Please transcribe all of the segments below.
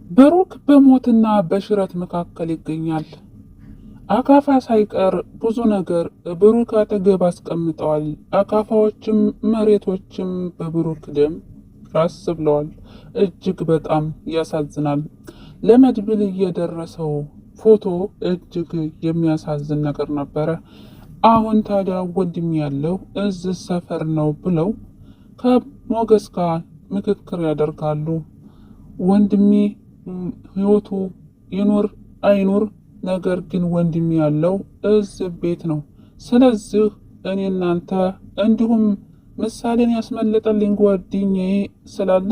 ብሩክ በሞትና በሽረት መካከል ይገኛል። አካፋ ሳይቀር ብዙ ነገር ብሩክ አጠገብ አስቀምጠዋል። አካፋዎችም መሬቶችም በብሩክ ደም ራስ ብለዋል። እጅግ በጣም ያሳዝናል። ለመድብል እየደረሰው ፎቶ እጅግ የሚያሳዝን ነገር ነበረ። አሁን ታዲያ ወንድም ያለው እዚህ ሰፈር ነው ብለው ከሞገስ ጋር ምክክር ያደርጋሉ። ወንድሜ ህይወቱ ይኑር አይኑር፣ ነገር ግን ወንድሜ ያለው እዚህ ቤት ነው። ስለዚህ እኔ እናንተ እንዲሁም ምሳሌን ያስመለጠልኝ ጓደኛዬ ስላለ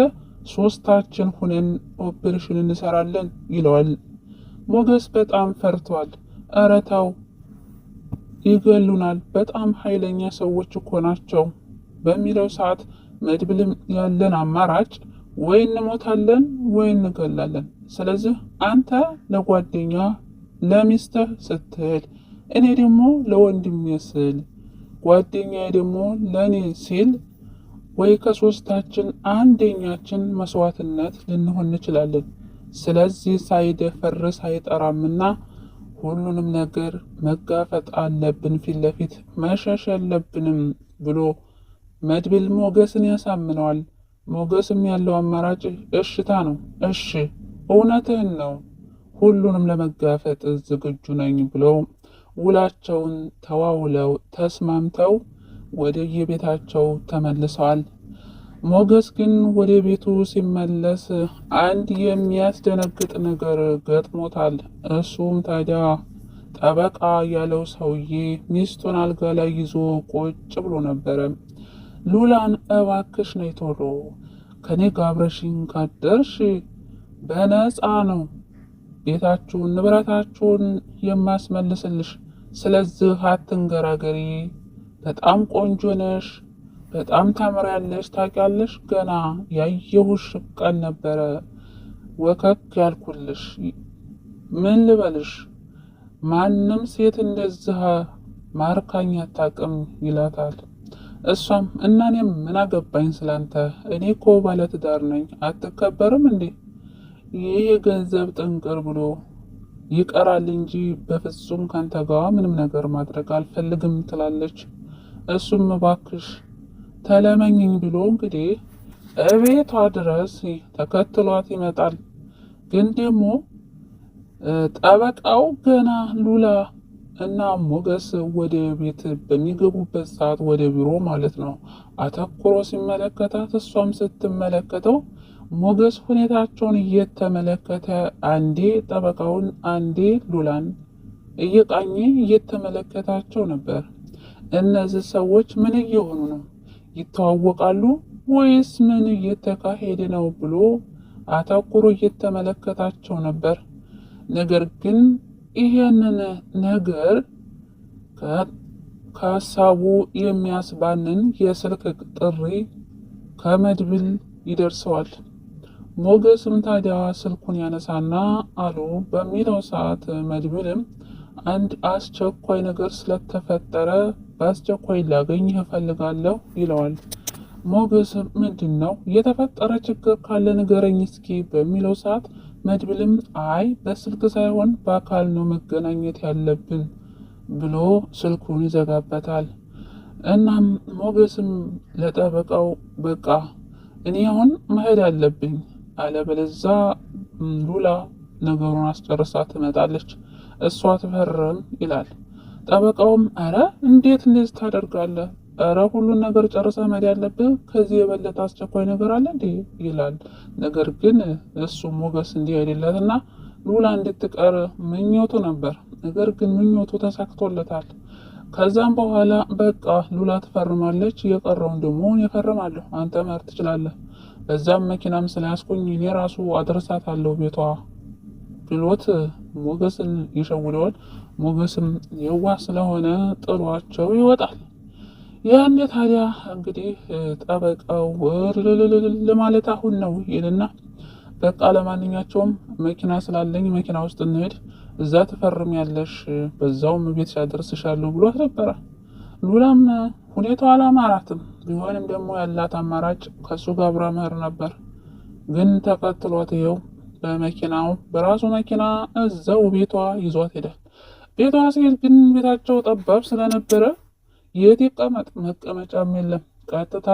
ሶስታችን ሁነን ኦፕሬሽን እንሰራለን ይለዋል። ሞገስ በጣም ፈርቷል። ኧረ ተው ይገሉናል፣ በጣም ኃይለኛ ሰዎች እኮ ናቸው በሚለው ሰዓት መድብልም ያለን አማራጭ ወይ እንሞታለን ወይ እንገላለን። ስለዚህ አንተ ለጓደኛ ለሚስትህ ስትል፣ እኔ ደግሞ ለወንድሜ ስል፣ ጓደኛዬ ደግሞ ለእኔ ሲል ወይ ከሶስታችን አንደኛችን መስዋዕትነት ልንሆን እንችላለን። ስለዚህ ሳይደፈርስ አይጠራምና ሁሉንም ነገር መጋፈጥ አለብን፣ ፊት ለፊት መሸሽ የለብንም ብሎ መድብል ሞገስን ያሳምነዋል። ሞገስም ያለው አማራጭ እሽታ ነው። እሺ እውነትህን ነው፣ ሁሉንም ለመጋፈጥ ዝግጁ ነኝ ብሎ ውላቸውን ተዋውለው ተስማምተው ወደ የቤታቸው ተመልሰዋል። ሞገስ ግን ወደ ቤቱ ሲመለስ አንድ የሚያስደነግጥ ነገር ገጥሞታል። እሱም ታዲያ ጠበቃ ያለው ሰውዬ ሚስቱን አልጋ ላይ ይዞ ቁጭ ብሎ ነበረ። ሉላን እባክሽ ነይ ቶሎ ከኔ ጋር አብረሽኝ ካደርሽ በነፃ ነው ቤታችሁን ንብረታችሁን የማስመልስልሽ። ስለዚህ አትንገራገሪ፣ በጣም ቆንጆ ነሽ፣ በጣም ታምሪያለሽ። ታውቂያለሽ ገና ያየሁሽ ቀን ነበረ ወከክ ያልኩልሽ። ምን ልበልሽ፣ ማንም ሴት እንደዚህ ማርካኝ አታውቅም ይላታል። እሷም እና እኔም ምን አገባኝ ስላንተ፣ እኔ እኮ ባለትዳር ነኝ፣ አትከበርም እንዴ? ይህ ገንዘብ ጥንቅር ብሎ ይቀራል እንጂ በፍጹም ካንተ ጋር ምንም ነገር ማድረግ አልፈልግም ትላለች። እሱም እባክሽ ተለመኝኝ ብሎ እንግዲህ እቤቷ ድረስ ተከትሏት ይመጣል። ግን ደግሞ ጠበቃው ገና ሉላ እና ሞገስ ወደ ቤት በሚገቡበት ሰዓት ወደ ቢሮ ማለት ነው አተኩሮ ሲመለከታት፣ እሷም ስትመለከተው ሞገስ ሁኔታቸውን እየተመለከተ አንዴ ጠበቃውን አንዴ ሉላን እየቃኘ እየተመለከታቸው ነበር። እነዚህ ሰዎች ምን እየሆኑ ነው? ይተዋወቃሉ ወይስ ምን እየተካሄደ ነው ብሎ አተኩሮ እየተመለከታቸው ነበር። ነገር ግን ይሄንን ነገር ከሀሳቡ የሚያስባንን የስልክ ጥሪ ከመድብል ይደርሰዋል። ሞገስም ታዲያ ስልኩን ያነሳና አሎ በሚለው ሰዓት መድብልም አንድ አስቸኳይ ነገር ስለተፈጠረ በአስቸኳይ ላገኝህ እፈልጋለሁ ይለዋል። ሞገስ ምንድን ነው የተፈጠረ ችግር ካለ ንገረኝ እስኪ በሚለው ሰዓት መድብልም አይ በስልክ ሳይሆን በአካል ነው መገናኘት ያለብን ብሎ ስልኩን ይዘጋበታል። እናም ሞገስም ለጠበቃው በቃ እኔ አሁን መሄድ አለብኝ፣ አለበለዚያ ሉላ ነገሩን አስጨርሳ ትመጣለች፣ እሷ ትፈርም ይላል። ጠበቃውም አረ እንዴት እንደዚህ ታደርጋለህ? አረ ሁሉን ነገር ጨርሰ መሄድ ያለብህ፣ ከዚህ የበለጠ አስቸኳይ ነገር አለ እንዴ ይላል። ነገር ግን እሱ ሞገስ እንዲህ አይደለትና ሉላ እንድትቀር ምኞቱ ነበር። ነገር ግን ምኞቱ ተሳክቶለታል። ከዛም በኋላ በቃ ሉላ ትፈርማለች፣ የቀረውን ደግሞ እፈርማለሁ፣ አንተ መሄድ ትችላለህ፣ በዛም መኪናም ስለያዝኩኝ እኔ ራሱ አድርሳታለሁ ቤቷ ብሎት ሞገስን ይሸውደዋል። ሞገስም የዋህ ስለሆነ ጥሏቸው ይወጣል። ያኔ ታዲያ እንግዲህ ጠበቃው ለማለት አሁን ነው ይልና በቃ ለማንኛቸውም መኪና ስላለኝ መኪና ውስጥ እንሄድ፣ እዛ ትፈርም ያለሽ በዛውም ቤት ያደርስሻለሁ ብሎት ነበረ። ሉላም ሁኔታው አላማራትም። ቢሆንም ደግሞ ያላት አማራጭ ከሱ ጋር አብራ መሄድ ነበር። ግን ተከትሏት ይኸው በራሱ መኪና እዛው ቤቷ ይዟት ሄዳል። ቤቷ ሲሄድ ግን ቤታቸው ጠባብ ስለነበረ የት ይቀመጥ መቀመጫም የለም። ቀጥታ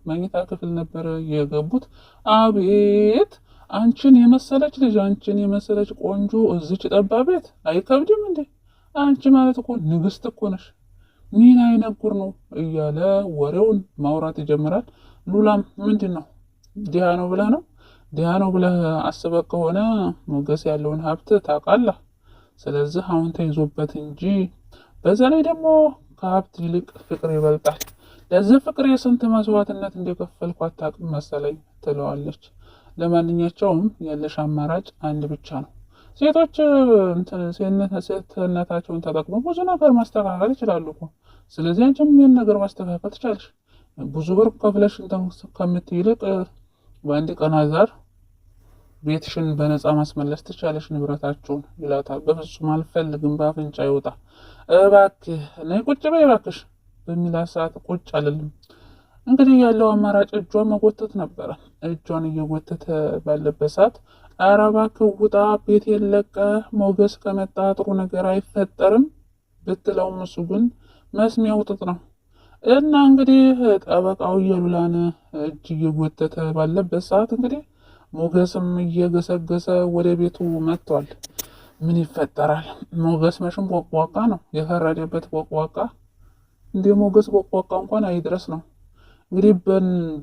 መኝታ ክፍል ነበረ የገቡት። አቤት አንቺን የመሰለች ልጅ፣ አንቺን የመሰለች ቆንጆ እዚች ጠባብ ቤት አይከብድም እንዴ? አንቺ ማለት እኮ ንግስት እኮ ነሽ። ምን አይነት ጉር ነው እያለ ወሬውን ማውራት ይጀምራል። ሉላም ምንድን ነው ድሃ ነው ብለህ ነው? ድሃ ነው ብለህ አስበህ ከሆነ ሞገስ ያለውን ሀብት ታውቃለህ። ስለዚህ አሁን ተይዞበት እንጂ በዛ ላይ ደግሞ ከሀብት ይልቅ ፍቅር ይበልጣል። ለዚህ ፍቅር የስንት መስዋዕትነት እንደከፈልኩ አታውቅም መሰለኝ ትለዋለች። ለማንኛቸውም ያለሽ አማራጭ አንድ ብቻ ነው። ሴቶች ሴትነታቸውን ተጠቅመው ብዙ ነገር ማስተካከል ይችላሉ እኮ። ስለዚህ አንቺም ይህን ነገር ማስተካከል ትቻለሽ። ብዙ ብር ከፍለሽ ከምትይልቅ በአንድ ቀን አዛር ቤትሽን በነፃ ማስመለስ ትቻለሽ፣ ንብረታችሁን ይላታል። በፍጹም አልፈልግም፣ በአፍንጫ ይወጣ። እባክህ ነይ ቁጭ በይ እባክሽ በሚላት ሰዓት ቁጭ አልልም። እንግዲህ ያለው አማራጭ እጇን መጎተት ነበረ። እጇን እየጎተተ ባለበት ሰዓት ኧረ እባክህ ውጣ፣ ቤቴን ለቀህ፣ ሞገስ ከመጣ ጥሩ ነገር አይፈጠርም ብትለውም እሱ ግን መስሚያው ጥጥ ነው እና እንግዲህ ጠበቃው የሉላን እጅ እየጎተተ ባለበት ሰዓት እንግዲህ ሞገስም እየገሰገሰ ወደ ቤቱ መጥቷል። ምን ይፈጠራል? ሞገስ መቼም ቦቅቧቃ ነው፣ የፈረደበት ቦቅቧቃ። እንደ ሞገስ ቦቅቧቃ እንኳን አይድረስ ነው። እንግዲህ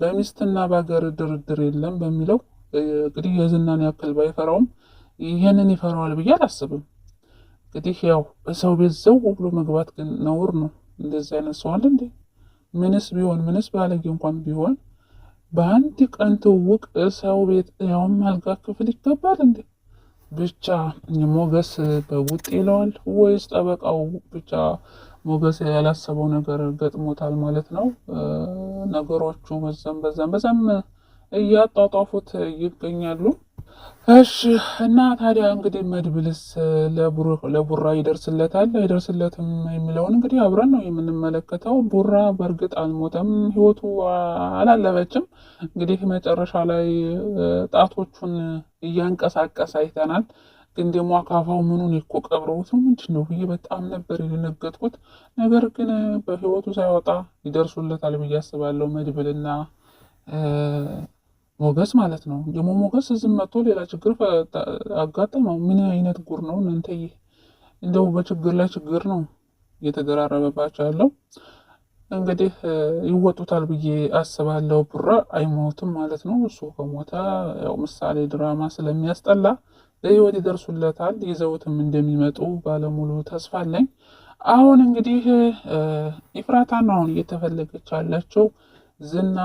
በሚስትና በሀገር ድርድር የለም በሚለው እንግዲህ የዝናን ያክል ባይፈራውም ይህንን ይፈራዋል ብዬ አላስብም። እንግዲህ ያው በሰው ቤት ዘው ብሎ መግባት ግን ነውር ነው። እንደዚህ አይነት ሰው አለ እንዴ? ምንስ ባለጌ እንኳን ቢሆን በአንድ ቀን ትውውቅ ሰው ቤት ያውም አልጋ ክፍል ይገባል እንዴ? ብቻ ሞገስ በቡጥ ይለዋል ወይስ ጠበቃው ብቻ ሞገስ ያላሰበው ነገር ገጥሞታል ማለት ነው። ነገሮቹ በዛም እያጧጧፉት ይገኛሉ። እሺ እና ታዲያ እንግዲህ መድብልስ ለቡራ ይደርስለታል አይደርስለትም የሚለውን እንግዲህ አብረን ነው የምንመለከተው። ቡራ በእርግጥ አልሞተም፣ ህይወቱ አላለፈችም። እንግዲህ መጨረሻ ላይ ጣቶቹን እያንቀሳቀስ አይተናል። ግን ደግሞ አካፋው ምኑን እኮ ቀብረውት ነው ምንድን ነው ብዬ በጣም ነበር የደነገጥኩት። ነገር ግን በህይወቱ ሳይወጣ ይደርሱለታል ብዬ አስባለሁ መድብልና ሞገስ ማለት ነው። ደግሞ ሞገስ ዝም መጥቶ ሌላ ችግር አጋጠመው። ምን አይነት ጉር ነው እናንተዬ! እንደው በችግር ላይ ችግር ነው እየተደራረበባቸው ያለው። እንግዲህ ይወጡታል ብዬ አስባለሁ። ቡራ አይሞትም ማለት ነው። እሱ ከሞተ ያው ምሳሌ ድራማ ስለሚያስጠላ በህይወት ይደርሱለታል። ይዘውትም እንደሚመጡ ባለሙሉ ተስፋ አለኝ። አሁን እንግዲህ ኤፍራታን ነው አሁን እየተፈለገች ያለችው። ዝና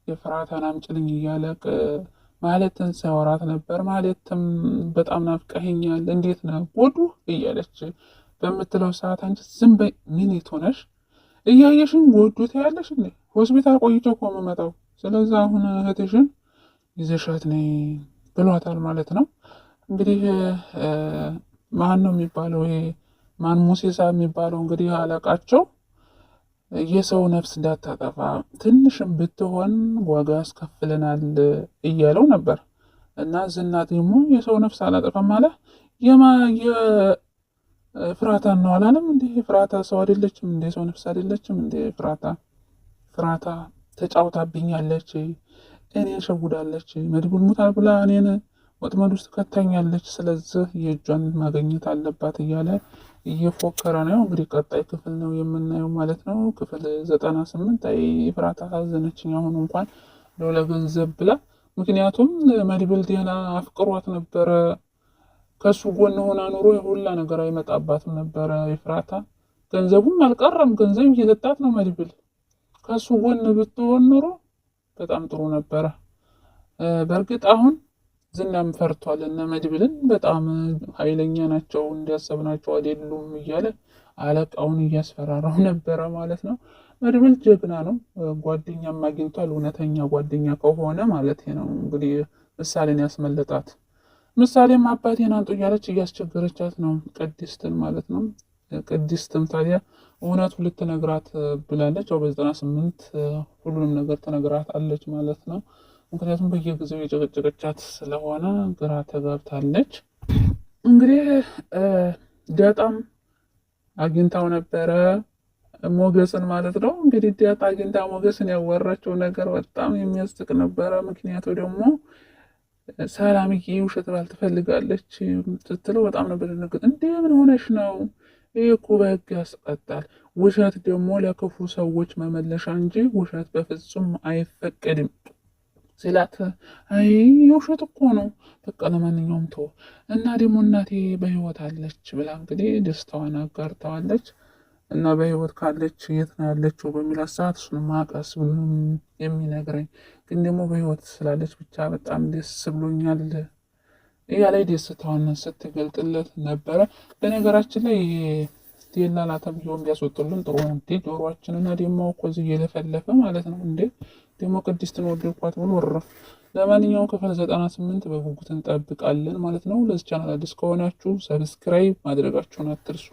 ኤፍራታን አምጪልኝ እያለ ማለትን ሲያወራት ነበር። ማለትም በጣም ናፍቀኸኛል፣ እንዴት ነው ጎዱ እያለች በምትለው ሰዓት አንቺ ዝም በይ፣ ምን ሆነሽ እያየሽን ጎዱ ትያለሽ እንዴ? ሆስፒታል ቆይቼ እኮ የምመጣው፣ ስለዚህ አሁን እህትሽን ይዘሻት ነይ ብሏታል ማለት ነው። እንግዲህ ማን ነው የሚባለው ይሄ ማን ሙሴሳ የሚባለው እንግዲህ አለቃቸው የሰው ነፍስ እንዳታጠፋ ትንሽም ብትሆን ዋጋ ያስከፍለናል እያለው ነበር። እና ዝና ደግሞ የሰው ነፍስ አላጠፋም አለ። የፍራታን ነው አላለም እንዴ? ፍራታ ሰው አይደለችም እንዴ? ሰው ነፍስ አይደለችም እንዴ? ፍራታ ተጫውታብኛለች፣ እኔን ሸጉዳለች፣ መድብል ሙታል ብላ እኔን ወጥመድ ውስጥ ከተኛለች። ስለዚህ የእጇን ማግኘት አለባት እያለ እየፎከረ ነው። እንግዲህ ቀጣይ ክፍል ነው የምናየው ማለት ነው። ክፍል 98 ኤፍራታ አሳዘነችኝ። አሁን እንኳን ለገንዘብ ብላ፣ ምክንያቱም መድብል ደህና አፍቅሯት ነበረ። ከሱ ጎን ሆና ኑሮ የሁላ ነገር አይመጣባትም ነበረ ኤፍራታ። ገንዘቡም አልቀረም፣ ገንዘብ እየሰጣት ነው መድብል። ከሱ ጎን ብትሆን ኑሮ በጣም ጥሩ ነበረ። በእርግጥ አሁን ዝናም ፈርቷል። እነ መድብልን በጣም ኃይለኛ ናቸው፣ እንዲያሰብናቸው አይደሉም እያለ አለቃውን እያስፈራራው ነበረ ማለት ነው። መድብል ጀግና ነው፣ ጓደኛም አግኝቷል። እውነተኛ ጓደኛ ከሆነ ማለት ነው። እንግዲህ ምሳሌን ያስመለጣት። ምሳሌም አባቴን አንጡ እያለች እያስቸገረቻት ነው ቅድስትን ማለት ነው። ቅድስትም ታዲያ እውነቱ ልትነግራት ብላለች። ያው በ98 ሁሉንም ነገር ትነግራት አለች ማለት ነው። ምክንያቱም በየጊዜው የጨቀጨቀቻት ስለሆነ ግራ ተጋብታለች። እንግዲህ ዳጣም አግኝታው ነበረ ሞገስን ማለት ነው። እንግዲህ ዳጣ አግኝታ ሞገስን ያወራቸው ነገር በጣም የሚያስቅ ነበረ። ምክንያቱ ደግሞ ሰላምዬ ውሸት ባል ትፈልጋለች ስትለው በጣም ነበር ደነገጥ። እንዴ ምን ሆነሽ ነው? ይህ እኮ በህግ ያስቀጣል። ውሸት ደግሞ ለክፉ ሰዎች መመለሻ እንጂ ውሸት በፍጹም አይፈቀድም ሲላት፣ አይ የውሸት እኮ ነው፣ በቃ ለማንኛውም ተወው እና ደግሞ እናቴ በህይወት አለች ብላ እንግዲህ ደስታዋን አጋርተዋለች። እና በህይወት ካለች የት ነው ያለችው በሚላት ሰዓት እሱን ማቀስ ብሎ የሚነግረኝ ግን ደግሞ በህይወት ስላለች ብቻ በጣም ደስ ብሎኛል እያለ ደስታዋን ስትገልጥለት ነበረ። በነገራችን ላይ ቴላላ ተብዬውን ቢያስወጡልን ጥሩ ነው። እንዴ ጆሮአችንና ደግሞ እኮ እዚህ እየለፈለፈ ማለት ነው። እንዴ ደግሞ ቅድስትን ወደድኳት ብሎ ወረፍ። ለማንኛውም ክፍል 98 በጉጉት እንጠብቃለን ማለት ነው። ለዚህ ቻናል አዲስ ከሆናችሁ ሰብስክራይብ ማድረጋችሁን አትርሱ።